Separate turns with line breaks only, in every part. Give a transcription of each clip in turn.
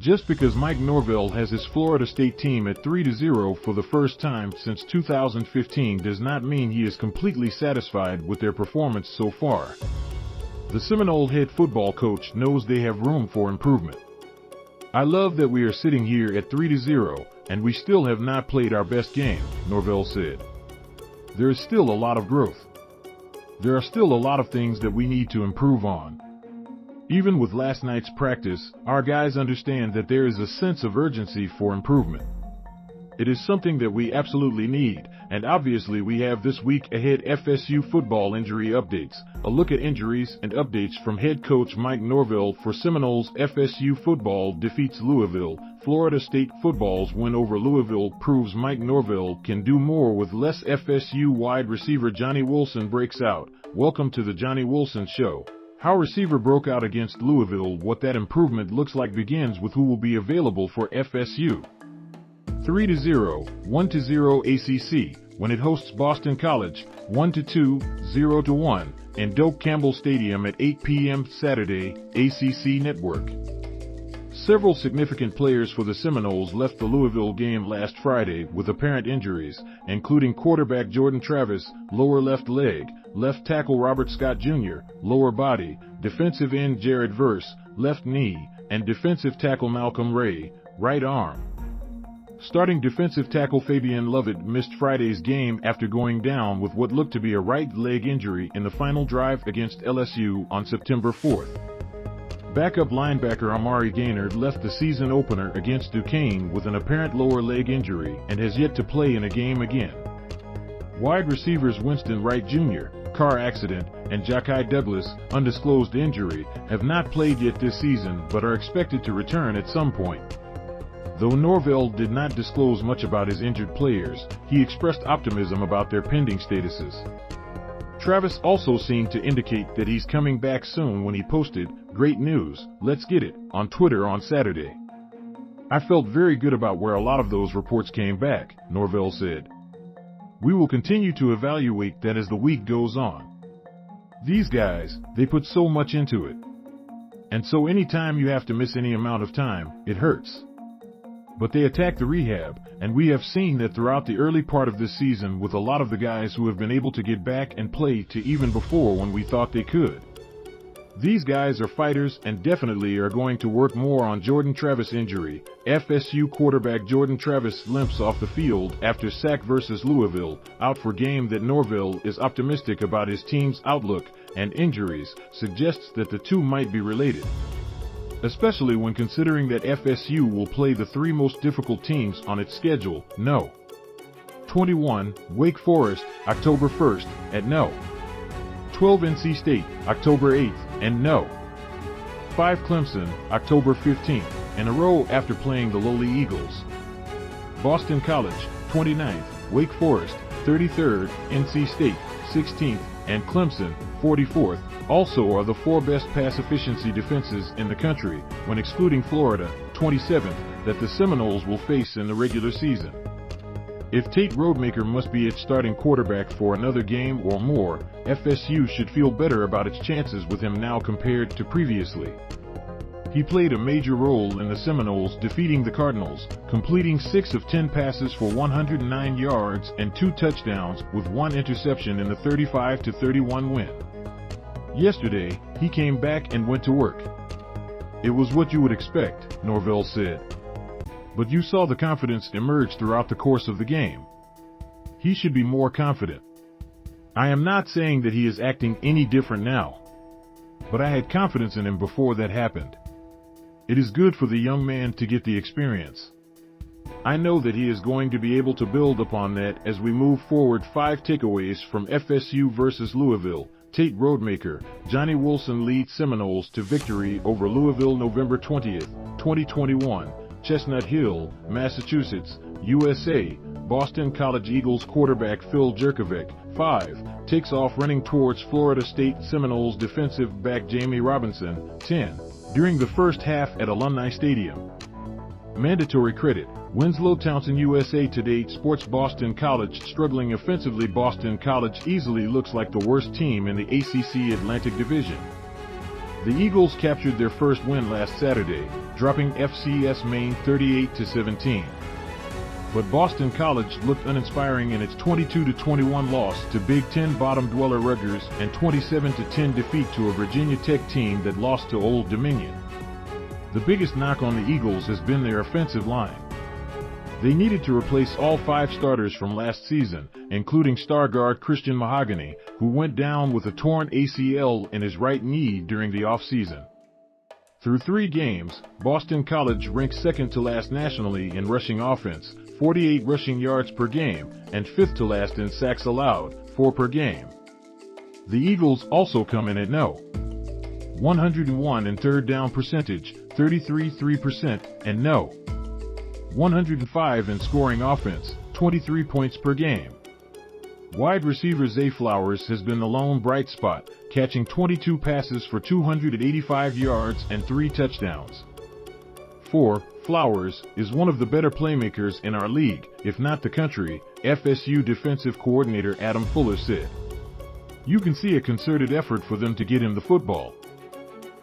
Just because Mike Norvell has his Florida State team at 3-0 for the first time since 2015 does not mean he is completely satisfied with their performance so far. The Seminole head football coach knows they have room for improvement. "I love that we are sitting here at 3-0 and we still have not played our best game," Norvell said. "There is still a lot of growth. There are still a lot of things that we need to improve on. Even with last night's practice, our guys understand that there is a sense of urgency for improvement. It is something that we absolutely need, and obviously we have this week ahead FSU football injury updates, a look at injuries and updates from head coach Mike Norvell for Seminoles. FSU football defeats Louisville. Florida State football's win over Louisville proves Mike Norvell can do more with less. FSU wide receiver Johnny Wilson breaks out. Welcome to the Johnny Wilson Show. How receiver broke out against Louisville, what that improvement looks like begins with who will be available for FSU. 3-0, 1-0 ACC, when it hosts Boston College, 1-2, 0-1, in Doak Campbell Stadium at 8 p.m. Saturday, ACC Network. Several significant players for the Seminoles left the Louisville game last Friday with apparent injuries, including quarterback Jordan Travis, lower left leg, left tackle Robert Scott Jr., lower body, defensive end Jared Verse, left knee, and defensive tackle Malcolm Ray, right arm. Starting defensive tackle Fabian Lovett missed Friday's game after going down with what looked to be a right leg injury in the final drive against LSU on September 4th. Backup linebacker Amari Gaynor left the season opener against Duquesne with an apparent lower leg injury and has yet to play in a game again. Wide receivers Winston Wright Jr., car accident, and Ja'Kai Douglas, undisclosed injury, have not played yet this season but are expected to return at some point. Though Norvell did not disclose much about his injured players, he expressed optimism about their pending statuses. Travis also seemed to indicate that he's coming back soon when he posted, "Great news, let's get it," on Twitter on Saturday. "I felt very good about where a lot of those reports came back," Norvell said. "We will continue to evaluate that as the week goes on. These guys, they put so much into it. And so anytime you have to miss any amount of time, it hurts. But they attack the rehab, and we have seen that throughout the early part of this season with a lot of the guys who have been able to get back and play to even before when we thought they could. These guys are fighters and definitely are going to work more on Jordan Travis' injury." FSU quarterback Jordan Travis limps off the field after sack versus Louisville, out for game. That Norvell is optimistic about his team's outlook and injuries suggests that the two might be related, especially when considering that FSU will play the three most difficult teams on its schedule. No. 21, Wake Forest, October 1st, at no. 12, NC State, October 8th, and no. 5, Clemson, October 15th, in a row after playing the lowly Eagles. Boston College, 29th, Wake Forest, 33rd, NC State, 16th, and Clemson, 44th, also are the four best pass efficiency defenses in the country, when excluding Florida, 27th, that the Seminoles will face in the regular season. If Tate Rodemaker must be its starting quarterback for another game or more, FSU should feel better about its chances with him now compared to previously. He played a major role in the Seminoles defeating the Cardinals, completing 6 of 10 passes for 109 yards and 2 touchdowns with 1 interception in the 35-31 win. Yesterday, he came back and went to work. "It was what you would expect," Norvell said. "But you saw the confidence emerge throughout the course of the game. He should be more confident. I am not saying that he is acting any different now, but I had confidence in him before that happened. It is good for the young man to get the experience. I know that he is going to be able to build upon that as we move forward." 5 takeaways from FSU versus Louisville. Tate Rodemaker, Johnny Wilson leads Seminoles to victory over Louisville November 20th, 2021. Chestnut Hill, Massachusetts, USA. Boston College Eagles quarterback Phil Jurkovec, 5, takes off running towards Florida State Seminoles defensive back Jamie Robinson, 10, during the first half at Alumni Stadium. Mandatory credit, Winslow Townsend, USA Today Sports. Boston College struggling offensively. Boston College easily looks like the worst team in the ACC Atlantic Division. The Eagles captured their first win last Saturday, dropping FCS Maine 38-17. But Boston College looked uninspiring in its 22-21 loss to Big Ten bottom dweller Rutgers and 27-10 defeat to a Virginia Tech team that lost to Old Dominion. The biggest knock on the Eagles has been their offensive line. They needed to replace all 5 starters from last season, including star guard Christian Mahogany, who went down with a torn ACL in his right knee during the offseason. Through 3 games, Boston College ranks second to last nationally in rushing offense, 48 rushing yards per game, and 5th to last in sacks allowed, 4 per game. The Eagles also come in at no. 101 in third down percentage, 33.3%, and no. 105 in scoring offense, 23 points per game. Wide receiver Zay Flowers has been the lone bright spot, catching 22 passes for 285 yards and 3 touchdowns. 4. Flowers is one of the better playmakers in our league, if not the country, FSU defensive coordinator Adam Fuller said. You can see a concerted effort for them to get him the football.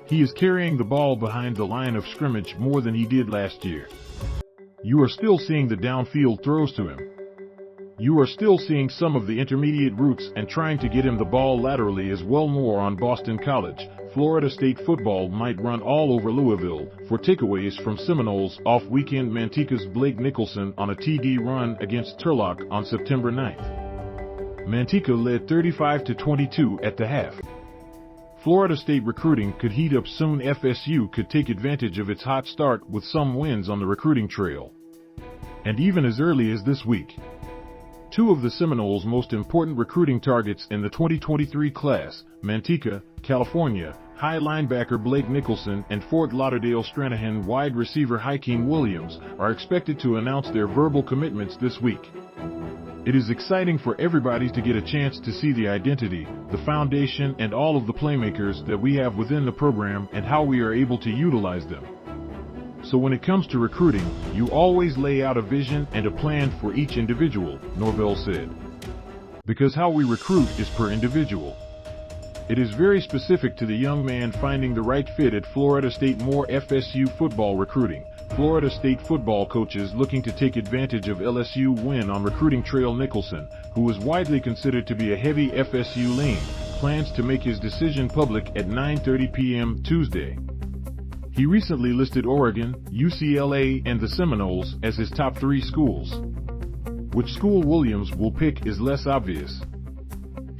He is carrying the ball behind the line of scrimmage more than he did last year. You are still seeing the downfield throws to him. You are still seeing some of the intermediate routes and trying to get him the ball laterally as well. More on Boston College. Florida State football might run all over Louisville for takeaways from Seminoles off weekend. Manteca's Blake Nicholson on a TD run against Turlock on September 9th. Manteca led 35-22 at the half. Florida State recruiting could heat up soon. FSU could take advantage of its hot start with some wins on the recruiting trail. And even as early as this week, 2 of the Seminoles' most important recruiting targets in the 2023 class, Manteca, California, high linebacker Blake Nicholson and Fort Lauderdale Stranahan wide receiver Hakeem Williams, are expected to announce their verbal commitments this week. It is exciting for everybody to get a chance to see the identity, the foundation, and all of the playmakers that we have within the program and how we are able to utilize them. So when it comes to recruiting, you always lay out a vision and a plan for each individual, Norvell said. Because how we recruit is per individual. It is very specific to the young man finding the right fit at Florida State. More FSU football recruiting. Florida State football coaches looking to take advantage of LSU win on recruiting trail. Nicholson, who is widely considered to be a heavy FSU lean, plans to make his decision public at 9:30 p.m. Tuesday. He recently listed Oregon, UCLA, and the Seminoles as his top 3 schools. Which school Williams will pick is less obvious.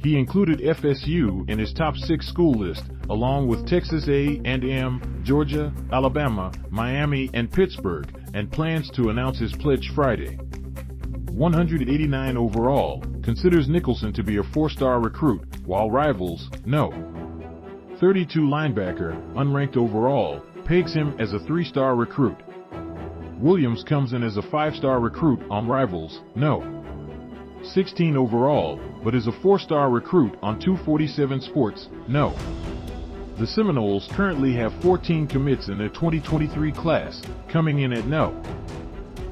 He included FSU in his top 6 school list, along with Texas A&M, Georgia, Alabama, Miami, and Pittsburgh, and plans to announce his pledge Friday. 189 overall, considers Nicholson to be a 4-star recruit, while Rivals, no. 32 linebacker, unranked overall, pegs him as a 3-star recruit. Williams comes in as a 5-star recruit on Rivals, no. 16 overall, but is a 4-star recruit on 247 Sports, no. The Seminoles currently have 14 commits in their 2023 class, coming in at no.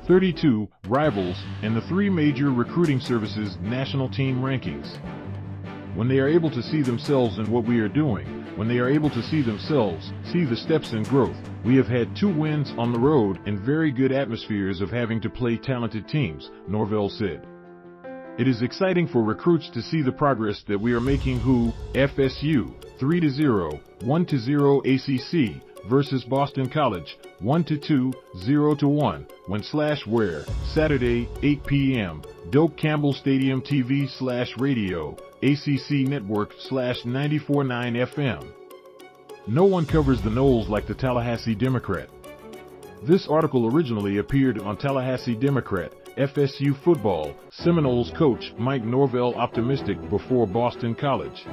32, Rivals, and the 3 major recruiting services' national team rankings. When they are able to see themselves in what we are doing, when they are able to see themselves, see the steps in growth, we have had 2 wins on the road in very good atmospheres of having to play talented teams, Norvell said. It is exciting for recruits to see the progress that we are making. Who, FSU, 3-0, 1-0 ACC, versus Boston College, 1-2, 0-1, when/where, Saturday, 8 p.m., Doak Campbell Stadium TV/radio, ACC Network /94.9 FM. No one covers the Noles like the Tallahassee Democrat. This article originally appeared on Tallahassee Democrat. FSU football, Seminoles coach Mike Norvell optimistic before Boston College.